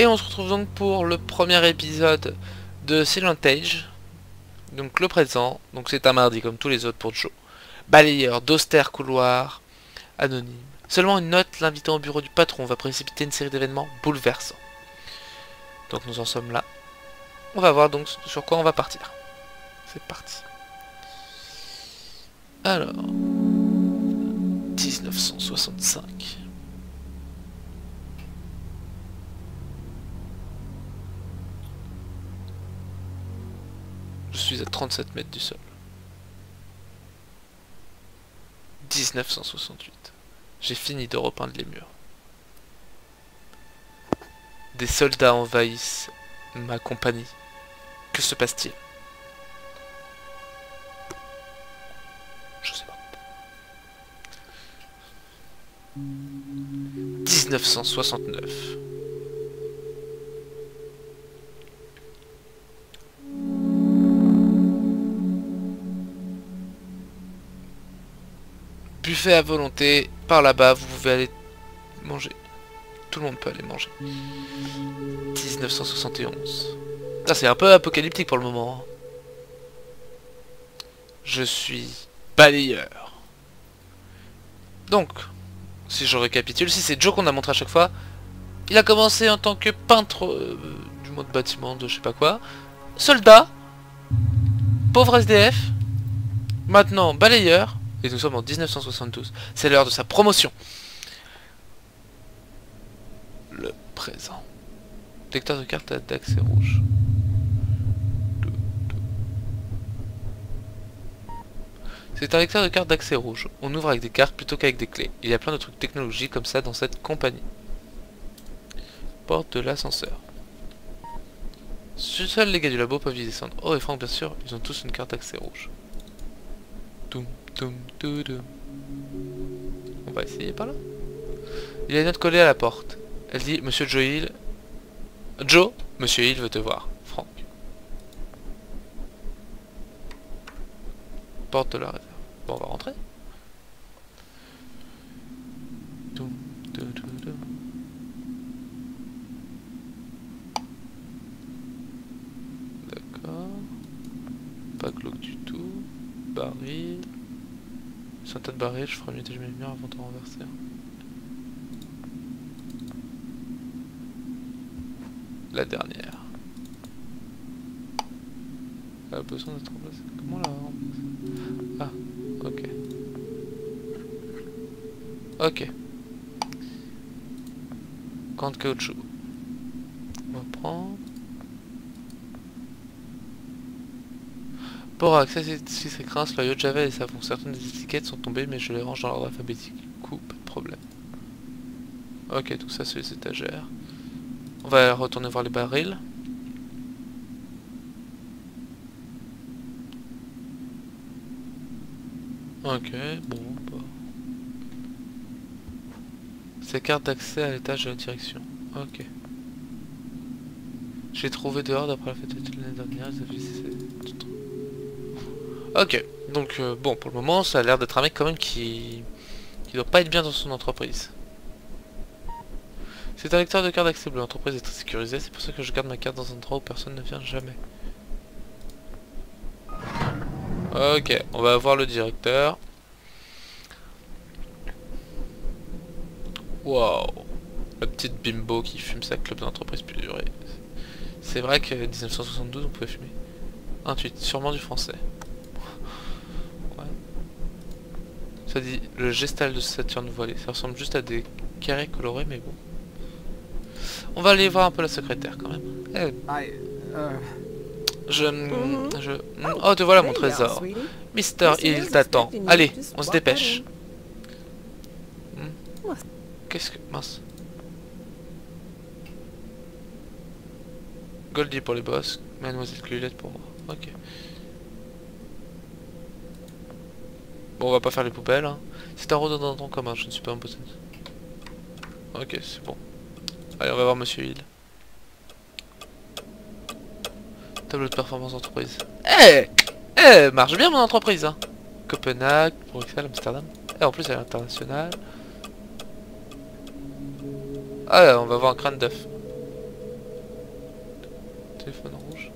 Et on se retrouve donc pour le premier épisode de Silent Age. Donc le présent, donc c'est un mardi comme tous les autres pour Joe. Balayeur d'austères couloirs anonymes. Seulement une note l'invitant au bureau du patron va précipiter une série d'événements bouleversants. Donc nous en sommes là. On va voir donc sur quoi on va partir. C'est parti. Alors, 1965. Je suis à 37 mètres du sol. 1968. J'ai fini de repeindre les murs. Des soldats envahissent ma compagnie. Que se passe-t-il? Je sais pas. 1969. Buffet à volonté, par là-bas, vous pouvez aller manger. Tout le monde peut aller manger. 1971. Ah, c'est un peu apocalyptique pour le moment. Je suis balayeur. Donc, si je récapitule, si c'est Joe qu'on a montré à chaque fois, il a commencé en tant que peintre du mode bâtiment de je sais pas quoi, soldat, pauvre SDF, maintenant balayeur, et nous sommes en 1972. C'est l'heure de sa promotion. Le présent. Lecteur de carte d'accès rouge. C'est un lecteur de cartes d'accès rouge. On ouvre avec des cartes plutôt qu'avec des clés. Il y a plein de trucs technologiques comme ça dans cette compagnie. Porte de l'ascenseur. Seuls les gars du labo peuvent y descendre. Oh et Franck bien sûr, ils ont tous une carte d'accès rouge. Toum, toum, toum. On va essayer par là. Il y a une note collée à la porte. Elle dit Monsieur Joe Hill. Joe, Monsieur Hill veut te voir. Franck. Porte de la réserve. Bon, on va rentrer. Toum, toum, toum, toum. D'accord. Pas glauque du tout. Baril. Sur un tas de barils, je ferai mieux de mes murs avant de renverser. La dernière. Elle a besoin d'être remplacée. Comment la remplacer? Ah, ok. Ok. Camp de caoutchouc. On va prendre. Pour accès, si c'est crince, l'oyo de Javel et savon. Certaines des étiquettes sont tombées, mais je les range dans l'ordre alphabétique. Coup, pas de problème. Ok, tout ça, c'est les étagères. On va retourner voir les barils. Ok, bon, bah. C'est carte d'accès à l'étage de la direction. Ok. J'ai trouvé dehors d'après la fête de l'année dernière. Ok, donc bon, pour le moment, ça a l'air d'être un mec quand même qui doit pas être bien dans son entreprise. C'est un lecteur de carte d'accès bleu. L'entreprise est très sécurisée, c'est pour ça que je garde ma carte dans un endroit où personne ne vient jamais. Ok, on va voir le directeur. Wow, la petite bimbo qui fume sa clope d'entreprise plus durée. C'est vrai que 1972 on pouvait fumer. Intuit, sûrement du français. Ouais. Ça dit le gestal de Saturne voilé. Ça ressemble juste à des carrés colorés, mais bon. On va aller voir un peu la secrétaire quand même. Oh, te voilà mon trésor. Mister, il t'attend. Allez, on se dépêche. Qu'est-ce que... Mince. Goldie pour les boss. Mademoiselle Clulette pour moi. Ok. Bon, on va pas faire les poubelles. Hein. C'est un rhododendron commun, je ne suis pas un botaniste. Ok, c'est bon. Allez, on va voir Monsieur Hill. Tableau de performance d'entreprise. Marche bien mon entreprise hein. Copenhague, Bruxelles, Amsterdam. Et en plus elle est internationale. Ah on va voir un crâne d'œuf. téléphone rouge.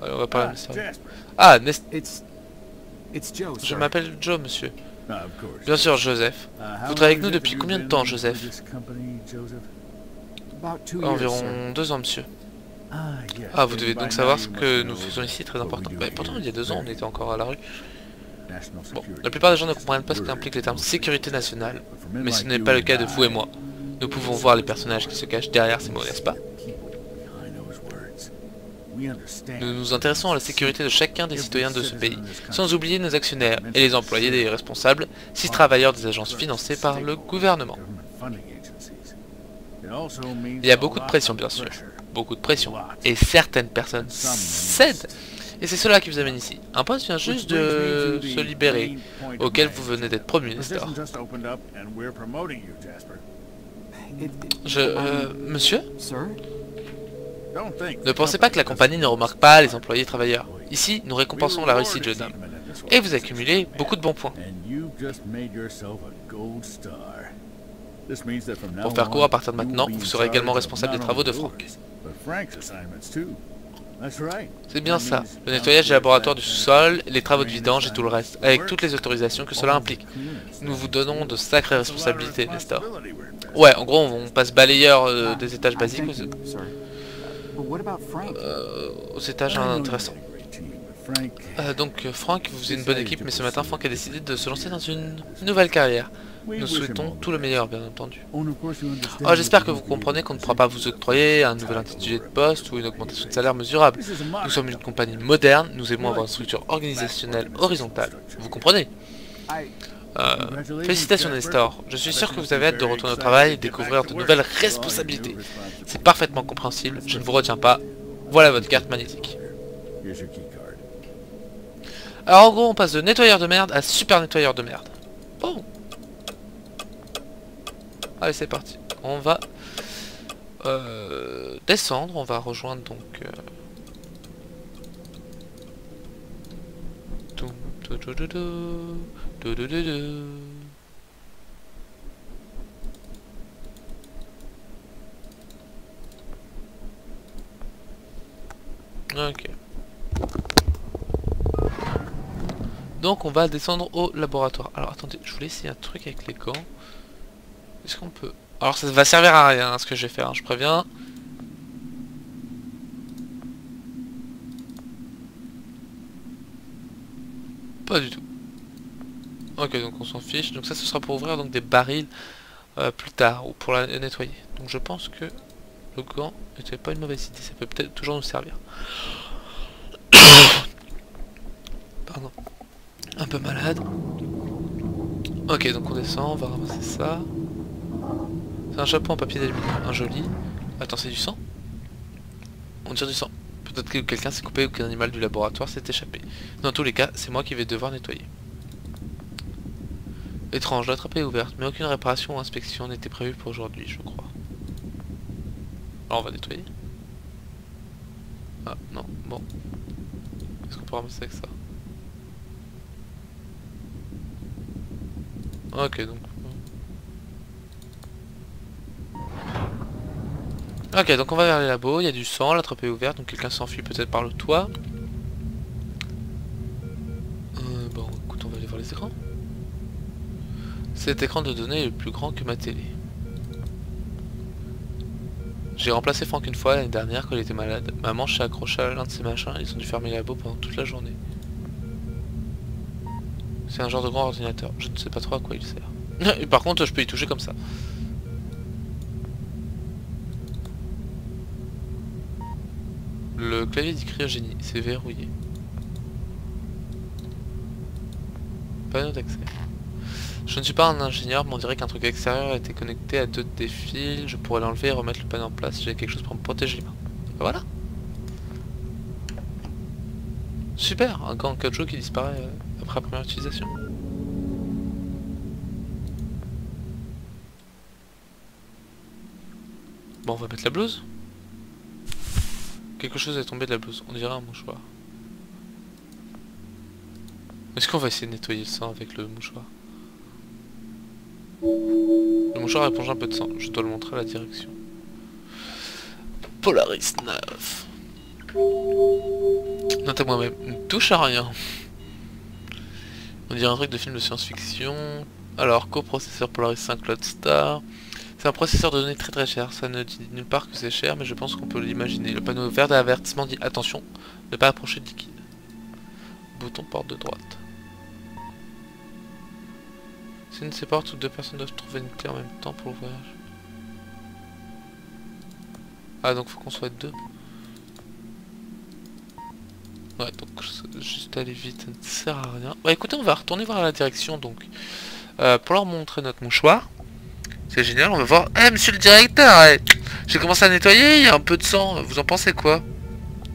Allez, on va parler de ça. Jasper. Ah, Nest... It's Joe, Je sir. m'appelle Joe, monsieur. Of course. Bien sûr, Joseph. How Vous travaillez avec long nous is it depuis that combien de you've temps, been Joseph? with this company, Joseph? About 2 years, Environ sir. 2 ans, monsieur. Ah, yes. Ah, vous And devez by donc now savoir you ce must que know nous faisons ici est très what we important. do Bah, pourtant, here il y a is 2 ans, on very était encore à la rue. national Bon, security. la plupart des gens ne comprennent pas ce qu'implique le terme sécurité nationale, mais ce n'est pas le cas de vous et moi. Nous pouvons voir les personnages qui se cachent derrière ces mots, n'est-ce pas? Nous nous intéressons à la sécurité de chacun des citoyens de ce pays, sans oublier nos actionnaires et les employés des responsables, 6 travailleurs des agences financées par le gouvernement. Il y a beaucoup de pression, bien sûr. Beaucoup de pression. Et certaines personnes cèdent. Et c'est cela qui vous amène ici. Un poste vient juste de se libérer, auquel vous venez d'être promu, Nestor. Monsieur? Sir? Ne pensez pas que la compagnie ne remarque pas les employés travailleurs. Ici, nous récompensons la réussite, jeune homme. Et vous accumulez beaucoup de bons points. Pour faire court, à partir de maintenant, vous serez également responsable des travaux de Frank. C'est bien ça, le nettoyage des laboratoires du sous-sol, les travaux de vidange et tout le reste, avec toutes les autorisations que cela implique. Nous vous donnons de sacrées responsabilités, Nestor. Ouais, en gros, on passe balayeur des étages basiques Thank you, sir. But what about Frank? aux étages intéressants. Donc Frank, vous êtes une bonne équipe, mais ce matin Frank a décidé de se lancer dans une nouvelle carrière. Nous souhaitons tout le meilleur, bien entendu. Oh, j'espère que vous comprenez qu'on ne pourra pas vous octroyer un nouvel intitulé de poste ou une augmentation de salaire mesurable. Nous sommes une compagnie moderne, nous aimons avoir une structure organisationnelle horizontale. Vous comprenez? Félicitations Nestor, je suis sûr que vous avez hâte de retourner au travail et découvrir de nouvelles responsabilités. C'est parfaitement compréhensible, je ne vous retiens pas. Voilà votre carte magnétique. Alors en gros on passe de nettoyeur de merde à super nettoyeur de merde. Bon. Allez c'est parti. On va descendre, on va rejoindre donc... Ok. Donc on va descendre au laboratoire. Alors attendez, je voulais essayer un truc avec les gants. Est-ce qu'on peut... Alors ça va servir à rien ce que je vais faire, hein, je préviens. Pas du tout. Ok, donc on s'en fiche. Donc ça ce sera pour ouvrir donc des barils plus tard ou pour la nettoyer. Donc je pense que le gant n'était pas une mauvaise idée, ça peut peut-être toujours nous servir. Pardon. Un peu malade. Ok, donc on descend, on va ramasser ça. C'est un chapeau en papier d'aluminium, un joli. Attends, c'est du sang? On tire du sang. Peut-être que quelqu'un s'est coupé ou qu'un animal du laboratoire s'est échappé. Dans tous les cas, c'est moi qui vais devoir nettoyer. Étrange, la trappe est ouverte, mais aucune réparation ou inspection n'était prévue pour aujourd'hui, je crois. Alors on va nettoyer. Ah, non, bon. Est-ce qu'on peut ramasser avec ça? Ok, donc... Ok, donc on va vers les labos, il y a du sang, la trappe est ouverte, donc quelqu'un s'enfuit peut-être par le toit. Bon, écoute, on va aller voir les écrans. Cet écran de données est le plus grand que ma télé. J'ai remplacé Franck une fois l'année dernière quand il était malade. Ma manche s'est accrochée à l'un de ces machins, ils ont dû fermer les labos pendant toute la journée. C'est un genre de grand ordinateur, je ne sais pas trop à quoi il sert. Et par contre, je peux y toucher comme ça. Le clavier dit cryogénie, c'est verrouillé. Panneau d'accès. Je ne suis pas un ingénieur, mais on dirait qu'un truc extérieur a été connecté à 2 des fils. Je pourrais l'enlever et remettre le panneau en place si j'ai quelque chose pour me protéger les mains. Et voilà. Super, un gant en caoutchouc qui disparaît après la première utilisation. Bon, on va mettre la blouse. Quelque chose est tombé de la blouse, on dirait un mouchoir. Est-ce qu'on va essayer de nettoyer le sang avec le mouchoir? Le mouchoir éponge un peu de sang, je dois le montrer à la direction. Polaris 9. Note à moi-même, ne touche à rien. On dirait un truc de film de science-fiction. Alors, coprocesseur Polaris 5 Lodestar. C'est un processeur de données très très cher. Ça ne dit nulle part que c'est cher, mais je pense qu'on peut l'imaginer. Le panneau vert d'avertissement dit attention, ne pas approcher de liquide. Bouton porte de droite. C'est une de ces portes où deux personnes doivent trouver une clé en même temps pour l'ouvrir. Ah, donc faut qu'on soit deux. Ouais, donc juste aller vite, ça ne sert à rien. Bah écoutez, on va retourner voir la direction donc. Pour leur montrer notre mouchoir. C'est génial, on va voir. Eh monsieur le directeur, j'ai commencé à nettoyer, il y a un peu de sang, vous en pensez quoi?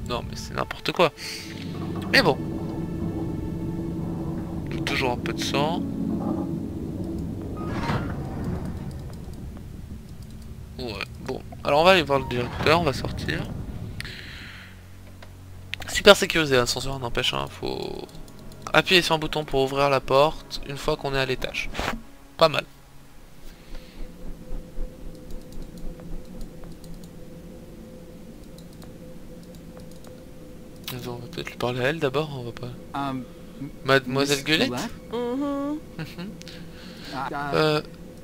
Non mais c'est n'importe quoi. Mais bon. Toujours un peu de sang. Ouais, bon. Alors on va aller voir le directeur, on va sortir. Super sécurisé l'ascenseur, n'empêche, hein, faut appuyer sur un bouton pour ouvrir la porte une fois qu'on est à l'étage. Pas mal. On va peut-être lui parler à elle d'abord, on va pas... Mademoiselle Gueulette.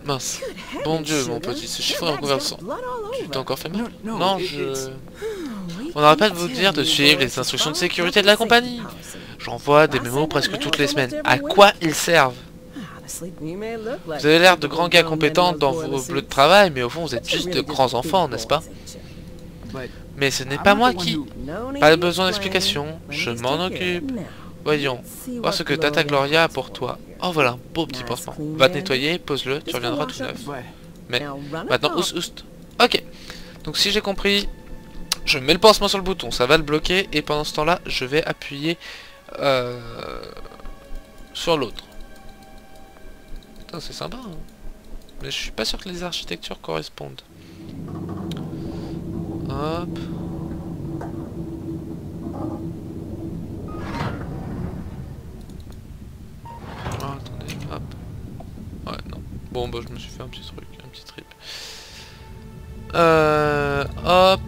Mince. Bon Dieu, mon petit, ce chiffon est recouvert de sang. Tu t'es encore fait mal? Non, je... On n'arrête pas de vous dire de suivre les instructions de sécurité de la compagnie. J'envoie des mémos presque toutes les semaines. À quoi ils servent? Vous avez l'air de grands gars compétents dans vos bleus de travail, mais au fond vous êtes juste de grands enfants, n'est-ce pas? Mais ce n'est pas moi qui... Pas besoin d'explication, je m'en occupe. Voyons, voir ce que Tata Gloria a pour toi. Oh voilà, un beau petit pansement. Va te nettoyer, pose-le, tu reviendras tout neuf. Mais, maintenant, oust. Ok, donc si j'ai compris, je mets le pansement sur le bouton, ça va le bloquer, et pendant ce temps-là, je vais appuyer sur l'autre. Putain, c'est sympa, hein. Mais je suis pas sûr que les architectures correspondent. Hop. Ah, attendez, hop. Ouais, non. Bon, bah, je me suis fait un petit truc, un petit trip. Hop.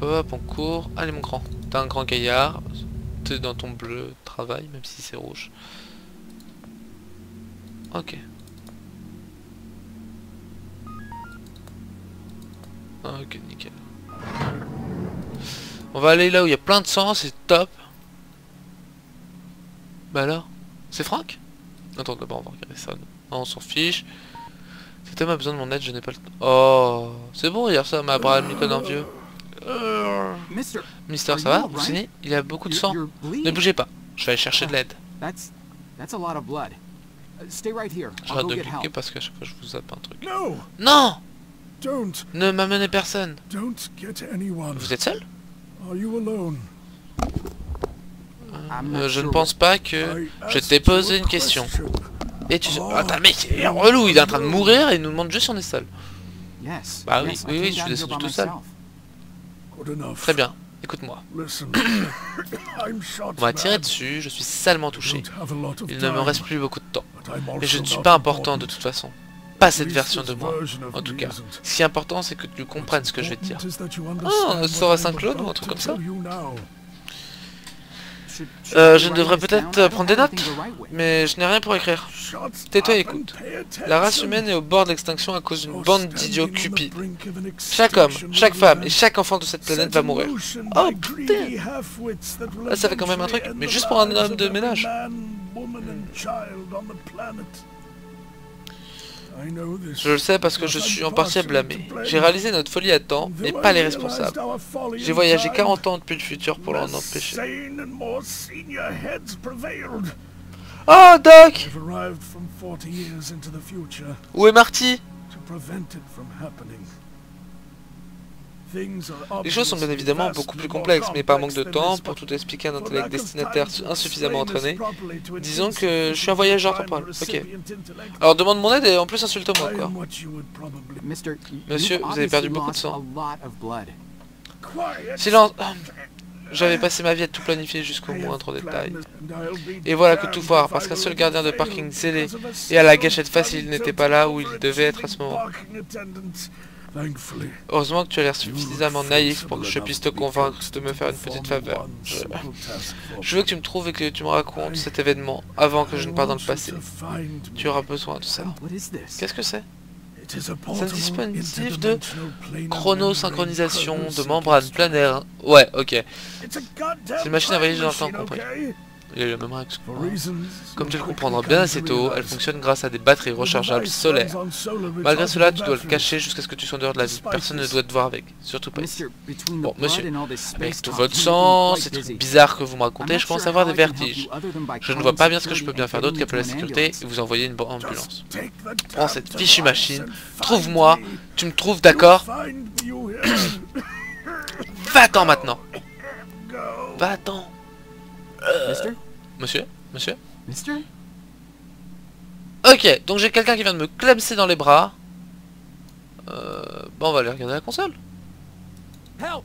Hop, on court. Allez, mon grand. T'es un grand gaillard. T'es dans ton bleu de travail, même si c'est rouge. Ok. Ok, nickel. On va aller là où il y a plein de sang, c'est top. Bah alors, c'est Franck? Attends, d'abord on va regarder ça. Non, on s'en fiche. Cet homme a besoin de mon aide, je n'ai pas le temps. Oh, c'est bon hier ça, ma Abraham Lincoln en vieux. Mister, ça va? Vous signez? Il y a beaucoup de sang. Ne bougez pas, je vais aller chercher de l'aide. J'arrête de cliquer parce qu'à chaque fois je vous zappe un truc. Non! Ne m'amenez personne. Vous êtes seul? Je ne pense pas que... Je t'ai posé une question. Et tu... Attends, mec, il est relou, il est en train de mourir et il nous demande juste si on est seul. Bah oui, je suis descendu tout seul. Très bien, écoute-moi. On m'a tiré dessus, je suis salement touché. Il ne me reste plus beaucoup de temps. Mais je ne suis pas important de toute façon. Pas cette version de moi, en tout cas. Ce qui est important, c'est que tu comprennes ce que je vais te dire. Oh, on sort à Saint-Claude ou un truc comme ça? Je ne devrais peut-être prendre des notes, mais je n'ai rien pour écrire. Tais-toi et écoute. La race humaine est au bord de l'extinction à cause d'une bande d'idiots cupides. Chaque homme, chaque femme et chaque enfant de cette planète va mourir. Oh putain! Là, ça fait quand même un truc, mais juste pour un homme de ménage. Je le sais parce que je suis en partie à blâmer. J'ai réalisé notre folie à temps, mais pas les responsables. J'ai voyagé 40 ans depuis le futur pour l'en empêcher. Oh, Doc! Où est Marty? Les choses sont bien évidemment beaucoup plus complexes, mais par manque de temps, pour tout expliquer à un intellect destinataire insuffisamment entraîné, disons que je suis un voyageur temporel. Ok. Alors demande mon aide et en plus insulte-moi, quoi. Monsieur, vous avez perdu beaucoup de sang. Silence. J'avais passé ma vie à tout planifier jusqu'au moindre détail. Et voilà que tout voir, parce qu'un seul gardien de parking zélé et à la gâchette facile n'était pas là où il devait être à ce moment. Thankfully, Heureusement que tu as l'air you suffisamment look naïf pour que je faithful puisse te enough to be convaincre de fixed me faire une for petite faveur. one simple task for Je veux que tu me trouves et que tu me racontes cet événement avant que je ne parte dans le passé. Tu auras besoin de ça. What is this? Qu'est-ce que c'est? C'est un dispositif de chronosynchronisation de membrane planaire. Ouais, ok. C'est une machine à voyager dans le temps compris. Il y a la même règle. Comme tu le comprendras bien assez tôt, elle fonctionne grâce à des batteries rechargeables solaires. Malgré cela, tu dois le cacher jusqu'à ce que tu sois en dehors de la vie. Personne ne doit te voir avec. Surtout pas ici. Bon, monsieur, avec tout votre sang, ces trucs bizarres que vous me racontez, je commence à avoir des vertiges. Je ne vois pas bien ce que je peux bien faire d'autre qu'appeler la sécurité et vous envoyer une ambulance. Prends cette fichue machine, trouve-moi, tu me trouves, d'accord? Va-t'en maintenant. Va-t'en. Mister? Monsieur? Monsieur? Mister? Ok, donc j'ai quelqu'un qui vient de me clamser dans les bras. Bon, on va aller regarder la console. Help!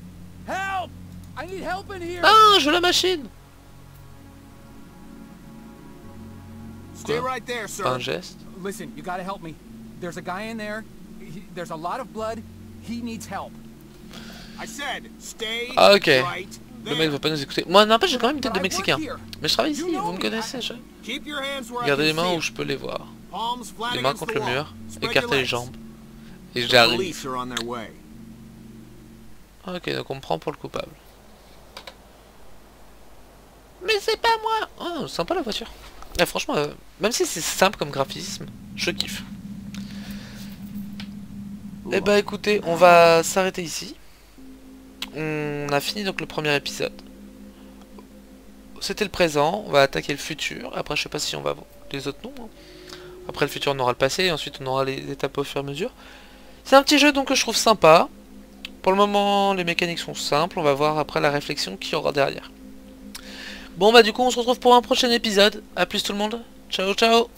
Help! I need help in here! Ah, je veux la machine. Stay right there, sir. Pas un geste. Listen, you gotta help me. There's a guy in there. There's a lot of blood. He needs help. I said, stay Ah, ok. right. Le mec veut pas nous écouter. Moi, n'empêche, j'ai quand même une tête de Mexicain. Mais je travaille ici, vous me connaissez. Regardez les mains où je peux les voir. Les mains contre le mur, écartez les jambes. Et j'arrive. Ok, donc on me prend pour le coupable. Mais c'est pas moi. Oh, sympa la voiture. Et franchement, même si c'est simple comme graphisme, je kiffe. Eh bah écoutez, on va s'arrêter ici. On a fini donc le premier épisode. C'était le présent, on va attaquer le futur. Après je sais pas si on va voir les autres noms. Hein. Après le futur on aura le passé, et ensuite on aura les étapes au fur et à mesure. C'est un petit jeu donc que je trouve sympa. Pour le moment les mécaniques sont simples, on va voir après la réflexion qu'il y aura derrière. Bon bah du coup on se retrouve pour un prochain épisode. A plus tout le monde, ciao ciao.